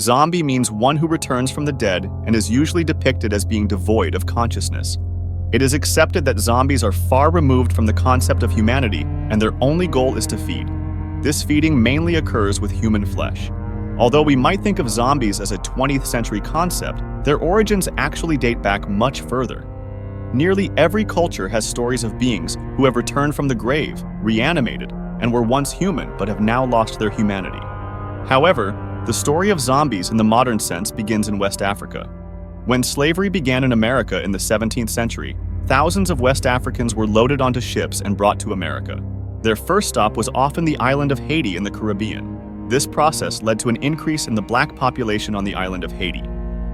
Zombie means one who returns from the dead and is usually depicted as being devoid of consciousness. It is accepted that zombies are far removed from the concept of humanity and their only goal is to feed. This feeding mainly occurs with human flesh. Although we might think of zombies as a 20th century concept, their origins actually date back much further. Nearly every culture has stories of beings who have returned from the grave, reanimated, and were once human but have now lost their humanity. However, the story of zombies in the modern sense begins in West Africa. When slavery began in America in the 17th century, thousands of West Africans were loaded onto ships and brought to America. Their first stop was often the island of Haiti in the Caribbean. This process led to an increase in the black population on the island of Haiti.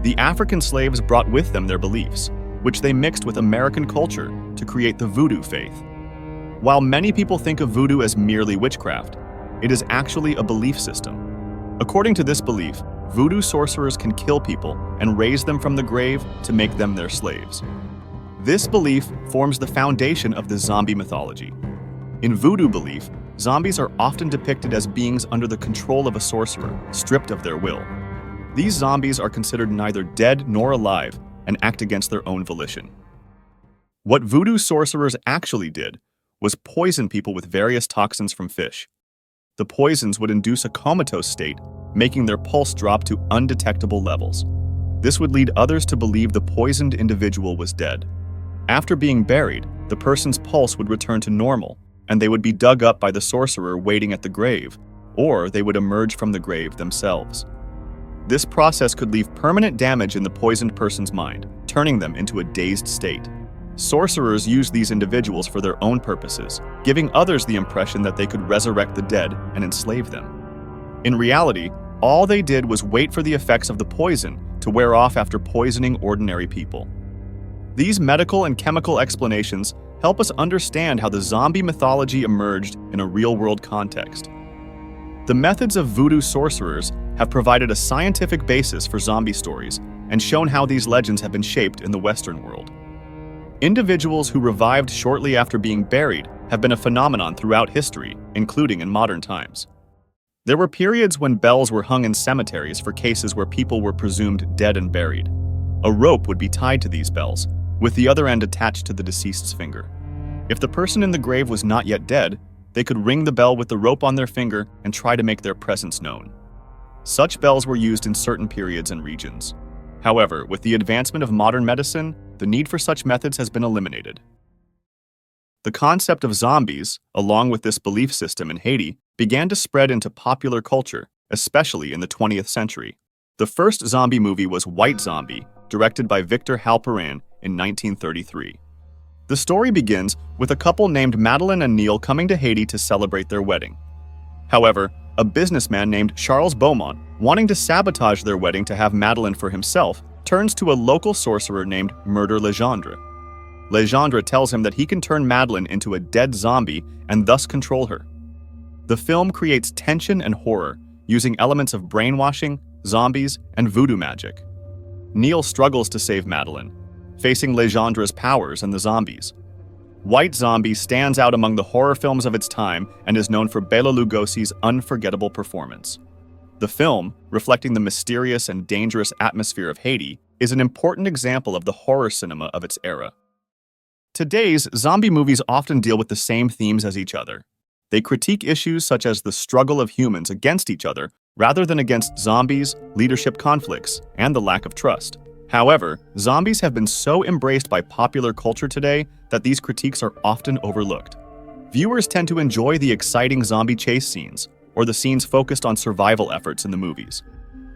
The African slaves brought with them their beliefs, which they mixed with American culture to create the Voodoo faith. While many people think of Voodoo as merely witchcraft, it is actually a belief system. According to this belief, Voodoo sorcerers can kill people and raise them from the grave to make them their slaves. This belief forms the foundation of the zombie mythology. In Voodoo belief, zombies are often depicted as beings under the control of a sorcerer, stripped of their will. These zombies are considered neither dead nor alive and act against their own volition. What Voodoo sorcerers actually did was poison people with various toxins from fish. The poisons would induce a comatose state, making their pulse drop to undetectable levels. This would lead others to believe the poisoned individual was dead. After being buried, the person's pulse would return to normal, and they would be dug up by the sorcerer waiting at the grave, or they would emerge from the grave themselves. This process could leave permanent damage in the poisoned person's mind, turning them into a dazed state. Sorcerers used these individuals for their own purposes, giving others the impression that they could resurrect the dead and enslave them. In reality, all they did was wait for the effects of the poison to wear off after poisoning ordinary people. These medical and chemical explanations help us understand how the zombie mythology emerged in a real-world context. The methods of Voodoo sorcerers have provided a scientific basis for zombie stories and shown how these legends have been shaped in the Western world. Individuals who revived shortly after being buried have been a phenomenon throughout history, including in modern times. There were periods when bells were hung in cemeteries for cases where people were presumed dead and buried. A rope would be tied to these bells, with the other end attached to the deceased's finger. If the person in the grave was not yet dead, they could ring the bell with the rope on their finger and try to make their presence known. Such bells were used in certain periods and regions. However, with the advancement of modern medicine, the need for such methods has been eliminated. The concept of zombies, along with this belief system in Haiti, began to spread into popular culture, especially in the 20th century. The first zombie movie was White Zombie, directed by Victor Halperin in 1933. The story begins with a couple named Madeline and Neil coming to Haiti to celebrate their wedding. However, a businessman named Charles Beaumont, wanting to sabotage their wedding to have Madeline for himself, turns to a local sorcerer named Murder Legendre. Legendre tells him that he can turn Madeline into a dead zombie and thus control her. The film creates tension and horror, using elements of brainwashing, zombies, and voodoo magic. Neil struggles to save Madeline, facing Legendre's powers and the zombies. White Zombie stands out among the horror films of its time and is known for Bela Lugosi's unforgettable performance. The film, reflecting the mysterious and dangerous atmosphere of Haiti, is an important example of the horror cinema of its era. Today's zombie movies often deal with the same themes as each other. They critique issues such as the struggle of humans against each other rather than against zombies, leadership conflicts, and the lack of trust. However, zombies have been so embraced by popular culture today that these critiques are often overlooked. Viewers tend to enjoy the exciting zombie chase scenes, or the scenes focused on survival efforts in the movies.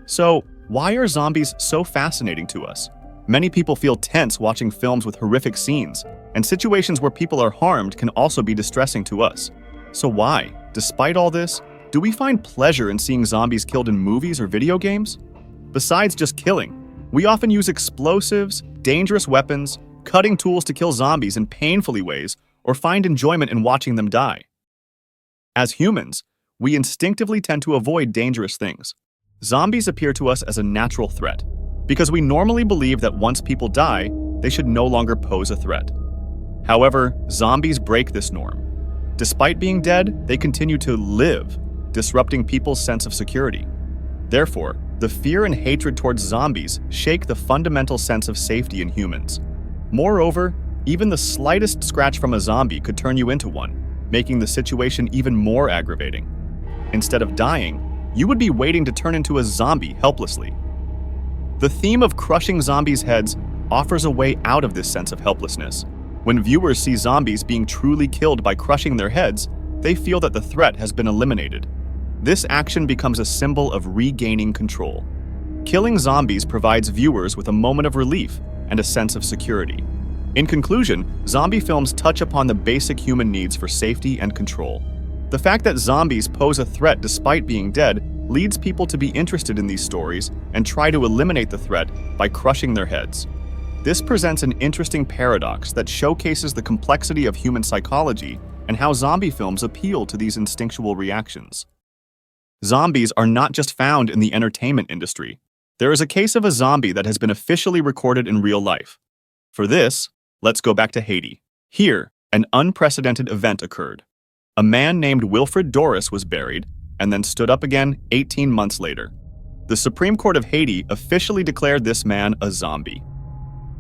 So, why are zombies so fascinating to us? Many people feel tense watching films with horrific scenes, and situations where people are harmed can also be distressing to us. So why, despite all this, do we find pleasure in seeing zombies killed in movies or video games? Besides just killing, we often use explosives, dangerous weapons, cutting tools to kill zombies in painfully ways, or find enjoyment in watching them die. As humans, we instinctively tend to avoid dangerous things. Zombies appear to us as a natural threat, because we normally believe that once people die, they should no longer pose a threat. However, zombies break this norm. Despite being dead, they continue to live, disrupting people's sense of security. Therefore, The fear and hatred towards zombies shake the fundamental sense of safety in humans. Moreover, even the slightest scratch from a zombie could turn you into one, making the situation even more aggravating. Instead of dying, you would be waiting to turn into a zombie helplessly. The theme of crushing zombies' heads offers a way out of this sense of helplessness. When viewers see zombies being truly killed by crushing their heads, they feel that the threat has been eliminated. This action becomes a symbol of regaining control. Killing zombies provides viewers with a moment of relief and a sense of security. In conclusion, zombie films touch upon the basic human needs for safety and control. The fact that zombies pose a threat despite being dead leads people to be interested in these stories and try to eliminate the threat by crushing their heads. This presents an interesting paradox that showcases the complexity of human psychology and how zombie films appeal to these instinctual reactions. Zombies are not just found in the entertainment industry. There is a case of a zombie that has been officially recorded in real life. For this, let's go back to Haiti. Here, an unprecedented event occurred. A man named Wilfred Doris was buried and then stood up again 18 months later. The Supreme Court of Haiti officially declared this man a zombie.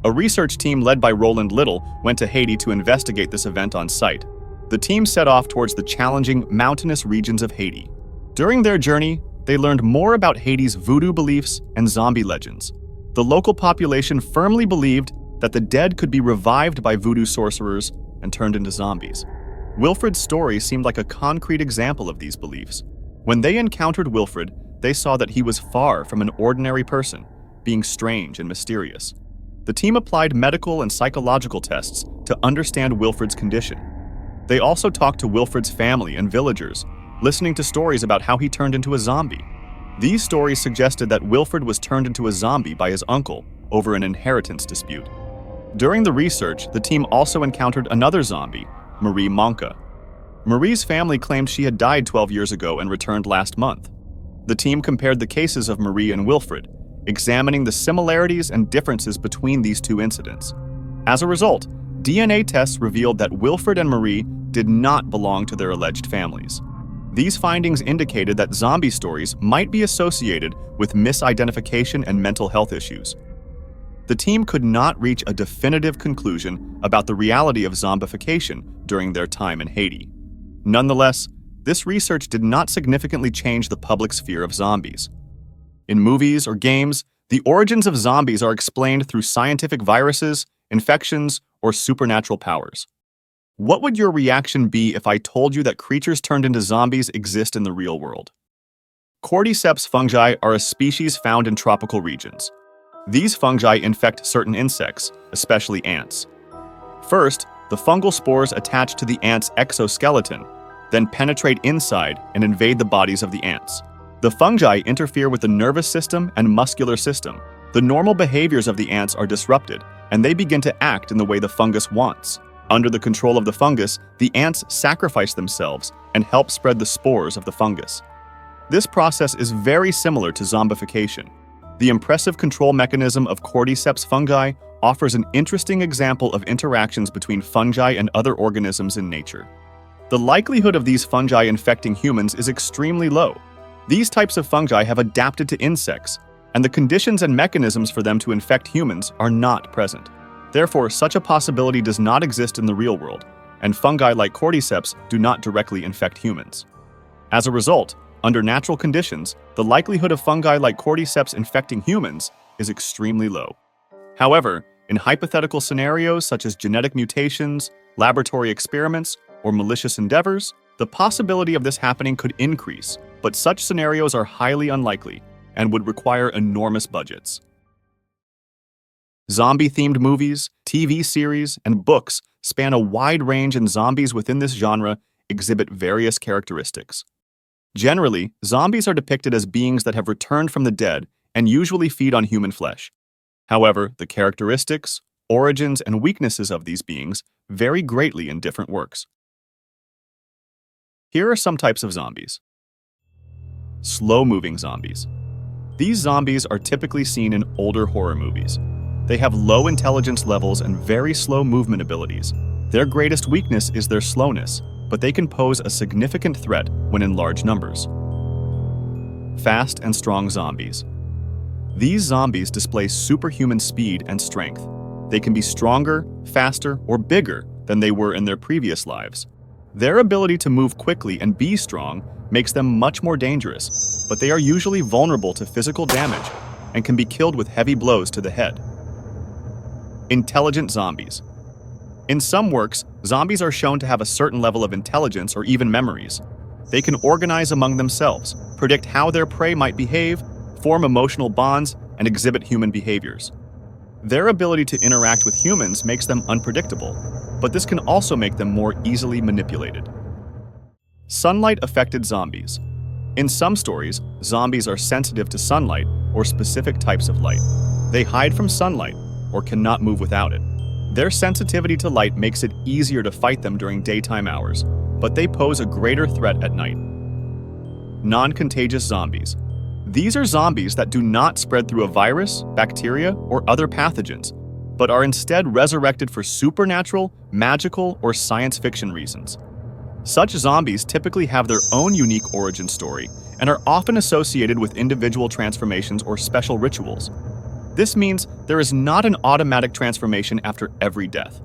A research team led by Roland Little went to Haiti to investigate this event on site. The team set off towards the challenging mountainous regions of Haiti. During their journey, they learned more about Haiti's voodoo beliefs and zombie legends. The local population firmly believed that the dead could be revived by voodoo sorcerers and turned into zombies. Wilfred's story seemed like a concrete example of these beliefs. When they encountered Wilfred, they saw that he was far from an ordinary person, being strange and mysterious. The team applied medical and psychological tests to understand Wilfred's condition. They also talked to Wilfred's family and villagers, listening to stories about how he turned into a zombie. These stories suggested that Wilfred was turned into a zombie by his uncle over an inheritance dispute. During the research, the team also encountered another zombie, Marie Monka. Marie's family claimed she had died 12 years ago and returned last month. The team compared the cases of Marie and Wilfred, examining the similarities and differences between these two incidents. As a result, DNA tests revealed that Wilfred and Marie did not belong to their alleged families. These findings indicated that zombie stories might be associated with misidentification and mental health issues. The team could not reach a definitive conclusion about the reality of zombification during their time in Haiti. Nonetheless, this research did not significantly change the public's fear of zombies. In movies or games, the origins of zombies are explained through scientific viruses, infections, or supernatural powers. What would your reaction be if I told you that creatures turned into zombies exist in the real world? Cordyceps fungi are a species found in tropical regions. These fungi infect certain insects, especially ants. First, the fungal spores attach to the ant's exoskeleton, then penetrate inside and invade the bodies of the ants. The fungi interfere with the nervous system and muscular system. The normal behaviors of the ants are disrupted, and they begin to act in the way the fungus wants. Under the control of the fungus, the ants sacrifice themselves and help spread the spores of the fungus. This process is very similar to zombification. The impressive control mechanism of cordyceps fungi offers an interesting example of interactions between fungi and other organisms in nature. The likelihood of these fungi infecting humans is extremely low. These types of fungi have adapted to insects, and the conditions and mechanisms for them to infect humans are not present. Therefore, such a possibility does not exist in the real world, and fungi like cordyceps do not directly infect humans. As a result, under natural conditions, the likelihood of fungi like cordyceps infecting humans is extremely low. However, in hypothetical scenarios such as genetic mutations, laboratory experiments, or malicious endeavors, the possibility of this happening could increase, but such scenarios are highly unlikely and would require enormous budgets. Zombie-themed movies, TV series, and books span a wide range, and zombies within this genre exhibit various characteristics. Generally, zombies are depicted as beings that have returned from the dead and usually feed on human flesh. However, the characteristics, origins, and weaknesses of these beings vary greatly in different works. Here are some types of zombies. Slow-moving zombies. These zombies are typically seen in older horror movies. They have low intelligence levels and very slow movement abilities. Their greatest weakness is their slowness, but they can pose a significant threat when in large numbers. Fast and strong zombies. These zombies display superhuman speed and strength. They can be stronger, faster, or bigger than they were in their previous lives. Their ability to move quickly and be strong makes them much more dangerous, but they are usually vulnerable to physical damage and can be killed with heavy blows to the head. Intelligent zombies. In some works, zombies are shown to have a certain level of intelligence or even memories. They can organize among themselves, predict how their prey might behave, form emotional bonds, and exhibit human behaviors. Their ability to interact with humans makes them unpredictable, but this can also make them more easily manipulated. Sunlight-affected zombies. In some stories, zombies are sensitive to sunlight or specific types of light. They hide from sunlight or cannot move without it. Their sensitivity to light makes it easier to fight them during daytime hours, but they pose a greater threat at night. Non-contagious zombies. These are zombies that do not spread through a virus, bacteria, or other pathogens, but are instead resurrected for supernatural, magical, or science fiction reasons. Such zombies typically have their own unique origin story and are often associated with individual transformations or special rituals. This means there is not an automatic transformation after every death.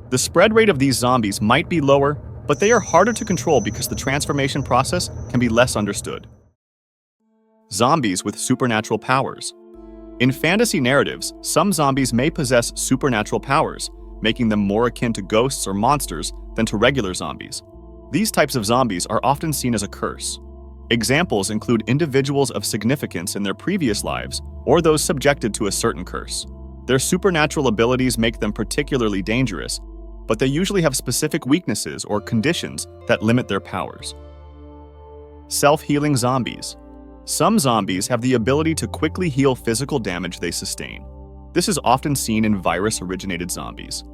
The spread rate of these zombies might be lower, but they are harder to control because the transformation process can be less understood. Zombies with supernatural powers. In fantasy narratives, some zombies may possess supernatural powers, making them more akin to ghosts or monsters than to regular zombies. These types of zombies are often seen as a curse. Examples include individuals of significance in their previous lives or those subjected to a certain curse. Their supernatural abilities make them particularly dangerous, but they usually have specific weaknesses or conditions that limit their powers. Self-healing zombies. Some zombies have the ability to quickly heal physical damage they sustain. This is often seen in virus-originated zombies.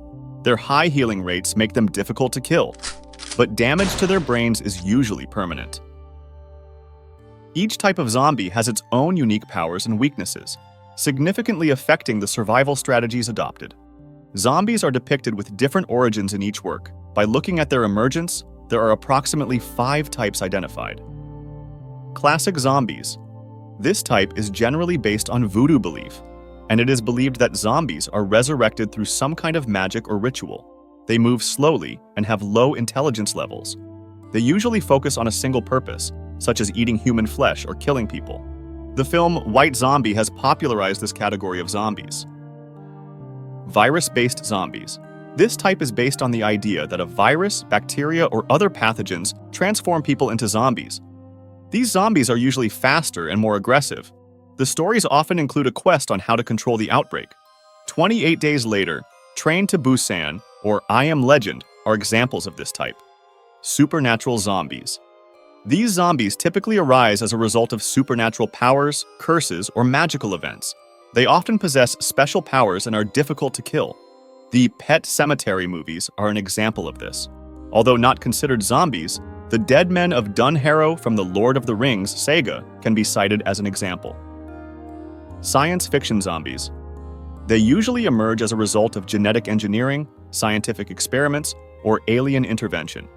Their high healing rates make them difficult to kill, but damage to their brains is usually permanent. Each type of zombie has its own unique powers and weaknesses, significantly affecting the survival strategies adopted. Zombies are depicted with different origins in each work. By looking at their emergence, there are approximately 5 types identified. Classic zombies. This type is generally based on voodoo belief, and it is believed that zombies are resurrected through some kind of magic or ritual. They move slowly and have low intelligence levels. They usually focus on a single purpose, such as eating human flesh or killing people. The film White Zombie has popularized this category of zombies. Virus-based zombies. This type is based on the idea that a virus, bacteria, or other pathogens transform people into zombies. These zombies are usually faster and more aggressive. The stories often include a quest on how to control the outbreak. 28 Days Later, Train to Busan, or I Am Legend are examples of this type. Supernatural zombies. These zombies typically arise as a result of supernatural powers, curses, or magical events. They often possess special powers and are difficult to kill. The Pet Sematary movies are an example of this. Although not considered zombies, the dead men of Dunharrow from the Lord of the Rings saga can be cited as an example. Science fiction zombies. They usually emerge as a result of genetic engineering, scientific experiments, or alien intervention.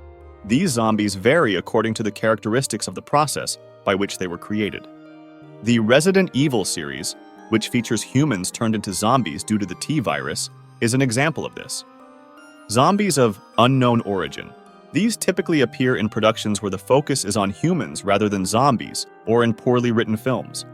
These zombies vary according to the characteristics of the process by which they were created. The Resident Evil series, which features humans turned into zombies due to the T-virus, is an example of this. Zombies of unknown origin. These typically appear in productions where the focus is on humans rather than zombies, or in poorly written films.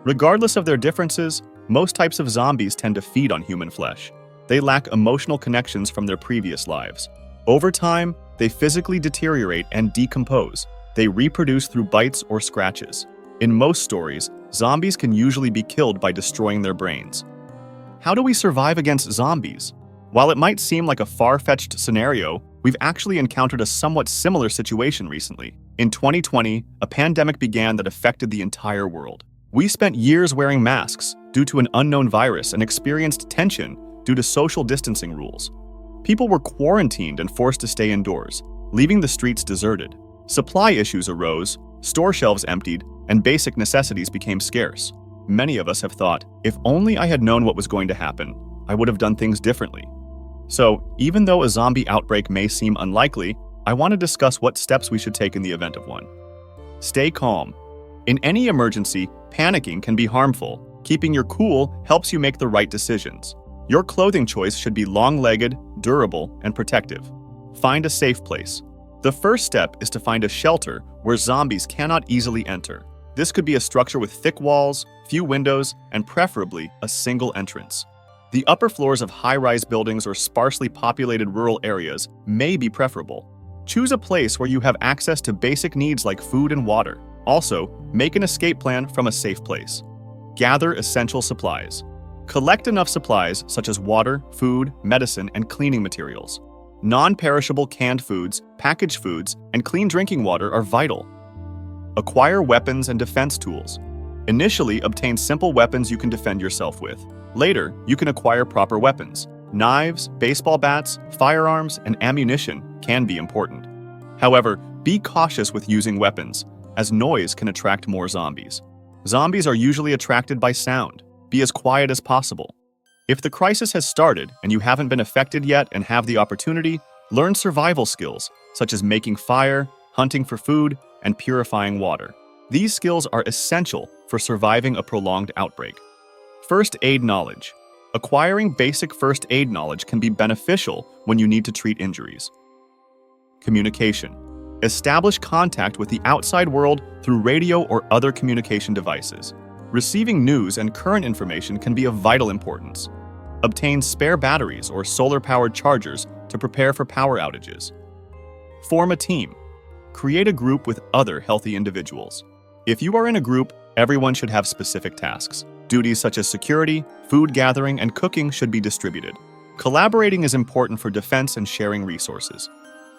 Regardless of their differences, most types of zombies tend to feed on human flesh. They lack emotional connections from their previous lives. Over time, they physically deteriorate and decompose. They reproduce through bites or scratches. In most stories, zombies can usually be killed by destroying their brains. How do we survive against zombies? While it might seem like a far-fetched scenario, we've actually encountered a somewhat similar situation recently. In 2020, a pandemic began that affected the entire world. We spent years wearing masks due to an unknown virus and experienced tension due to social distancing rules. People were quarantined and forced to stay indoors, leaving the streets deserted. Supply issues arose, store shelves emptied, and basic necessities became scarce. Many of us have thought, if only I had known what was going to happen, I would have done things differently. So, even though a zombie outbreak may seem unlikely, I want to discuss what steps we should take in the event of one. Stay calm. In any emergency, panicking can be harmful. Keeping your cool helps you make the right decisions. Your clothing choice should be long-legged, durable, and protective. Find a safe place. The first step is to find a shelter where zombies cannot easily enter. This could be a structure with thick walls, few windows, and preferably a single entrance. The upper floors of high-rise buildings or sparsely populated rural areas may be preferable. Choose a place where you have access to basic needs like food and water. Also, make an escape plan from a safe place. Gather essential supplies. Collect enough supplies such as water, food, medicine, and cleaning materials. Non-perishable canned foods, packaged foods, and clean drinking water are vital. Acquire weapons and defense tools. Initially, obtain simple weapons you can defend yourself with. Later, you can acquire proper weapons. Knives, baseball bats, firearms, and ammunition can be important. However, be cautious with using weapons, as noise can attract more zombies. Zombies are usually attracted by sound. Be as quiet as possible. If the crisis has started and you haven't been affected yet and have the opportunity, learn survival skills, such as making fire, hunting for food, and purifying water. These skills are essential for surviving a prolonged outbreak. First aid knowledge. Acquiring basic first aid knowledge can be beneficial when you need to treat injuries. Communication. Establish contact with the outside world through radio or other communication devices. Receiving news and current information can be of vital importance. Obtain spare batteries or solar-powered chargers to prepare for power outages. Form a team. Create a group with other healthy individuals. If you are in a group, everyone should have specific tasks. Duties such as security, food gathering, and cooking should be distributed. Collaborating is important for defense and sharing resources.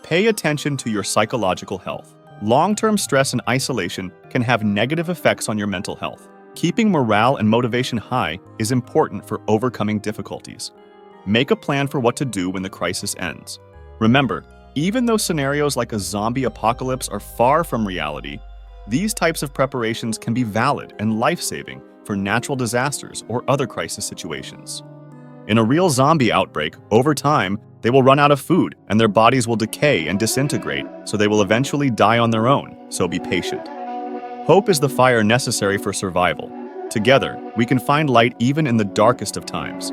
Pay attention to your psychological health. Long-term stress and isolation can have negative effects on your mental health. Keeping morale and motivation high is important for overcoming difficulties. Make a plan for what to do when the crisis ends. Remember, even though scenarios like a zombie apocalypse are far from reality, these types of preparations can be valid and life-saving for natural disasters or other crisis situations. In a real zombie outbreak, over time, they will run out of food and their bodies will decay and disintegrate, so they will eventually die on their own, so be patient. Hope is the fire necessary for survival. Together, we can find light even in the darkest of times.